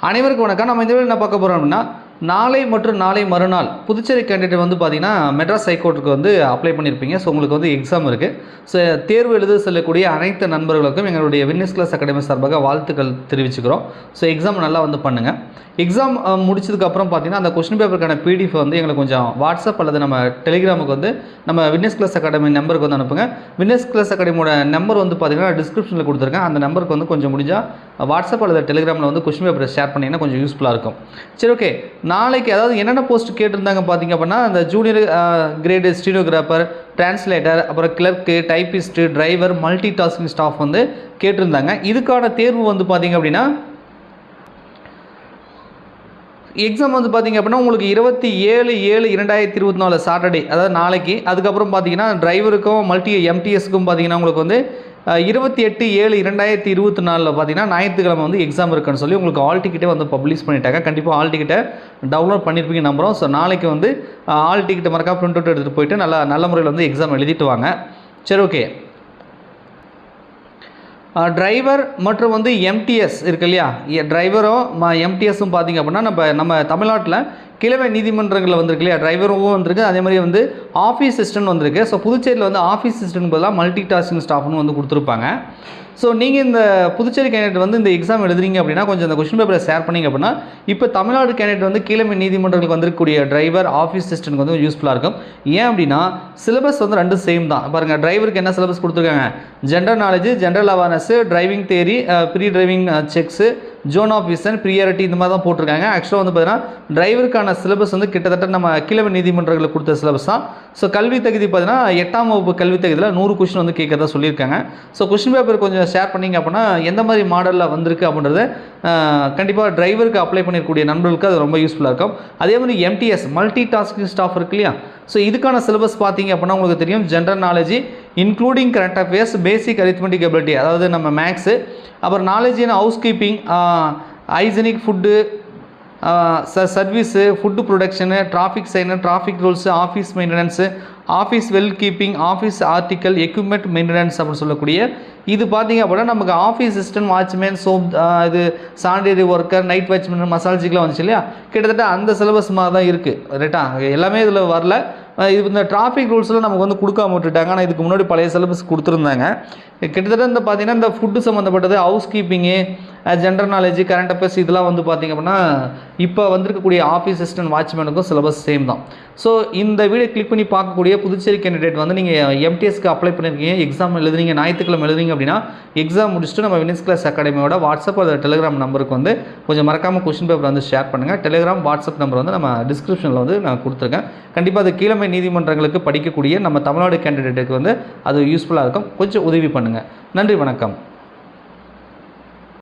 அனைவருக்கும் வணக்கம். நம்ம இந்த வீடியோவில் என்ன பார்க்க போகிறோம் அப்படின்னா, நாளை மற்றும் நாளை மறுநாள் புதுச்சேரி கேண்டிடேட் வந்து பார்த்தீங்கன்னா மெட்ராஸ் ஹைகோர்ட்டுக்கு வந்து அப்ளை பண்ணியிருப்பீங்க. ஸோ உங்களுக்கு வந்து எக்ஸாம் இருக்குது. ஸோ தேர்வு எழுத செல்லக்கூடிய அனைத்து நண்பர்களுக்கும் எங்களுடைய வின்னர்ஸ் கிளாஸ் அகாடமி சார்பாக வாழ்த்துக்கள் தெரிவிச்சுக்கிறோம். ஸோ எக்ஸாம் நல்லா வந்து பண்ணுங்கள். எக்ஸாம் முடிச்சதுக்கப்புறம் பார்த்தீங்கன்னா அந்த கொஸ்டின் பேப்பருக்கான பிடிஎஃப் வந்து எங்களுக்கு கொஞ்சம் வாட்ஸ்அப் அல்லது நம்ம டெலிகிராமுக்கு வந்து நம்ம வின்னர்ஸ் கிளாஸ் அகாடமி நம்பருக்கு வந்து அனுப்புங்க. வின்னர்ஸ் கிளாஸ் அகாடமியோட நம்பர் வந்து பார்த்தீங்கன்னா டிஸ்கிரிப்ஷனில் கொடுத்துருக்கேன். அந்த நம்பருக்கு வந்து கொஞ்சம் முடிஞ்சால் வாட்ஸ்அப் அல்லது டெலிகிராமில் வந்து கொஸ்டின் பேப்பரை ஷேர் பண்ணிங்கன்னா கொஞ்சம் யூஸ்ஃபுல்லாக இருக்கும். சரி, ஓகே. நாளைக்கு அதாவது என்னென்ன போஸ்ட் கேட்டிருந்தாங்க பார்த்தீங்க அப்படின்னா, அந்த ஜூனியர் கிரேடு ஸ்டீனோகிராஃபர், டிரான்ஸ்லேட்டர், அப்புறம் clerk, typist, driver, multi tasking staff வந்து கேட்டிருந்தாங்க. இதுக்கான தேர்வு வந்து பார்த்தீங்க அப்படின்னா எக்ஸாம் வந்து பார்த்தீங்க அப்படின்னா உங்களுக்கு 27/7/2024 சாட்டர்டே, அதாவது நாளைக்கு. அதுக்கப்புறம் பார்த்தீங்கன்னா டிரைவருக்கும் எம்டிஎஸ்க்கும் பார்த்தீங்கன்னா உங்களுக்கு வந்து 28/7/2024 பார்த்தீங்கன்னா ஞாயிற்றுக்கிழமை வந்து எக்ஸாம் இருக்குன்னு சொல்லி உங்களுக்கு ஆல் டிக்கெட்டே வந்து பப்ளிஷ் பண்ணிட்டாங்க. கண்டிப்பாக ஆல் டிக்கெட்டை டவுன்லோட் பண்ணியிருப்பீங்க நம்புகிறோம். ஸோ நாளைக்கு வந்து ஆல் டிக்கெட்டை மறக்காம பிரிண்ட் அவுட் எடுத்துகிட்டு போயிட்டு நல்ல முறையில் வந்து எக்ஸாம் எழுதிட்டு வாங்க. சரி, ஓகே. டிரைவர் மற்றும் வந்து எம்டிஎஸ் இருக்கு இல்லையா, டிரைவரும் எம்டிஎஸும் பார்த்திங்க அப்படின்னா நம்ம தமிழ்நாட்டில் கிழமை நீதிமன்றங்களில் வந்திருக்கு இல்லையா, டிரைவரும் வந்திருக்கு. அதே மாதிரி வந்து ஆஃபீஸ் அசிஸ்டன்ட் வந்திருக்கு. ஸோ புதுச்சேரியில் வந்து ஆஃபீஸ் அசிஸ்டன்ட் பதிலாக மல்டி டாஸ்கிங் ஸ்டாஃப்னு வந்து கொடுத்துருப்பாங்க. ஸோ நீங்கள் இந்த புதுச்சேரி கேண்டிடேட் வந்து இந்த எக்ஸாம் எழுதுறீங்க அப்படின்னா கொஞ்சம் இந்த கொஸ்டின் பேப்பரை ஷேர் பண்ணிங்க அப்படின்னா இப்போ தமிழ்நாடு கேண்டிடேட் வந்து கீழமை நீதிமன்றங்களுக்கு வந்திருக்கக்கூடிய டிரைவர், ஆஃபீஸ் அசிஸ்டன்ட் வந்து யூஸ்ஃபுல்லாக இருக்கும். ஏன் அப்படின்னா சிலபஸ் வந்து ரெண்டும் சேம் தான். பாருங்கள், டிரைவருக்கு என்ன சிலபஸ் கொடுத்துருக்காங்க, general knowledge, general awareness, driving theory, pre driving checks, zone of vision, priority, இந்த மாதிரி தான் போட்டிருக்காங்க. ஆக்சுவலாக வந்து பார்த்தீங்கன்னா டிரைவருக்கான சிலபஸ் வந்து கிட்டத்தட்ட நம்ம கீழமை நீதிமன்றங்களுக்கு கொடுத்த சிலபஸ் தான். ஸோ கல்வி தகுதி பார்த்தீங்கன்னா 8ஆம் வகுப்பு கல்வி தகுதியில் 100 கொஸ்டின் வந்து கேட்கறதா சொல்லியிருக்காங்க. ஸோ கொஸ்டின் பேப்பர் கொஞ்சம் ஷேர் பண்ணிங்க அப்படின்னா எந்த மாதிரி மாடலில் வந்திருக்கு அப்படின்றது கண்டிப்பாக டிரைவருக்கு அப்ளை பண்ணியிருக்கக்கூடிய நண்பர்களுக்கு அது ரொம்ப யூஸ்ஃபுல்லாக இருக்கும். அதே மாதிரி எம்டிஎஸ் மல்டி டாஸ்கிங் ஸ்டாஃப் இருக்கு இல்லையா, ஸோ இதுக்கான சிலபஸ் பார்த்தீங்க அப்படின்னா உங்களுக்கு தெரியும், general knowledge including current affairs, basic arithmetic ability, அதாவது நம்ம மேக்ஸு, அப்புறம் knowledge in housekeeping, hygienic food service, food production, traffic sign, traffic rules, office maintenance, office well keeping, office article, equipment maintenance அப்படின்னு சொல்லக்கூடிய இது பார்த்திங்க அப்படின்னா நமக்கு office assistant, watchman, இது சானிடரி ஒர்க்கர், நைட் வாட்ச்மேன், மசாலஜிக்கெலாம் வந்துச்சு இல்லையா, கிட்டத்தட்ட அந்த சிலபஸ் மாதிரி தான் இருக்குது. ரைட்டா, எல்லாமே இதில் வரல. இது இந்த டிராஃபிக் ரூல்ஸ்லாம் நமக்கு வந்து கொடுக்காம விட்டுட்டாங்க. ஆனால் இதுக்கு முன்னாடி பழைய சிலபஸ் கொடுத்துருந்தாங்க. கிட்டத்தட்ட இந்த பார்த்திங்கன்னா இந்த ஃபுட்டு சம்மந்தப்பட்டது, house keeping, general knowledge, current affairs, இதெல்லாம் வந்து பார்த்திங்க அப்படின்னா இப்போ வந்திருக்கக்கூடிய ஆஃபீஸ் அசிஸ்டன்ட், வாட்ச்மேனுக்கும் சிலபஸ் சேம் தான். ஸோ இந்த வீடியோ கிளிக் பண்ணி பார்க்கக்கூடிய புதுச்சேரி கேண்டிடேட் வந்து நீங்கள் எம்டிஎஸ்க்கு அப்ளை பண்ணியிருக்கீங்க, எக்ஸாம் எழுதுறீங்க, ஞாயிற்றுக்கிழமை எழுதுறீங்க அப்படின்னா எக்ஸாம் முடிச்சுட்டு நம்ம வின்னர்ஸ் கிளாஸ் அகாடமியோட வாட்ஸ்அப் அல்லது டெலிகிராம் நம்பருக்கு வந்து கொஞ்சம் மறக்காமல் கொஸ்டின் பேப்பர் வந்து ஷேர் பண்ணுங்கள். டெலிகிராம், வாட்ஸ்அப் நம்பர் வந்து நம்ம டிஸ்கிரிப்ஷனில் வந்து நான் கொடுத்துருக்கேன். கண்டிப்பாக அது கீழமை நீதிமன்றங்களுக்கு படிக்கக்கூடிய நம்ம தமிழ்நாடு கேண்டிடேட்டுக்கு வந்து அது யூஸ்ஃபுல்லாக இருக்கும். கொஞ்சம் உதவி பண்ணுங்கள். நன்றி, வணக்கம்.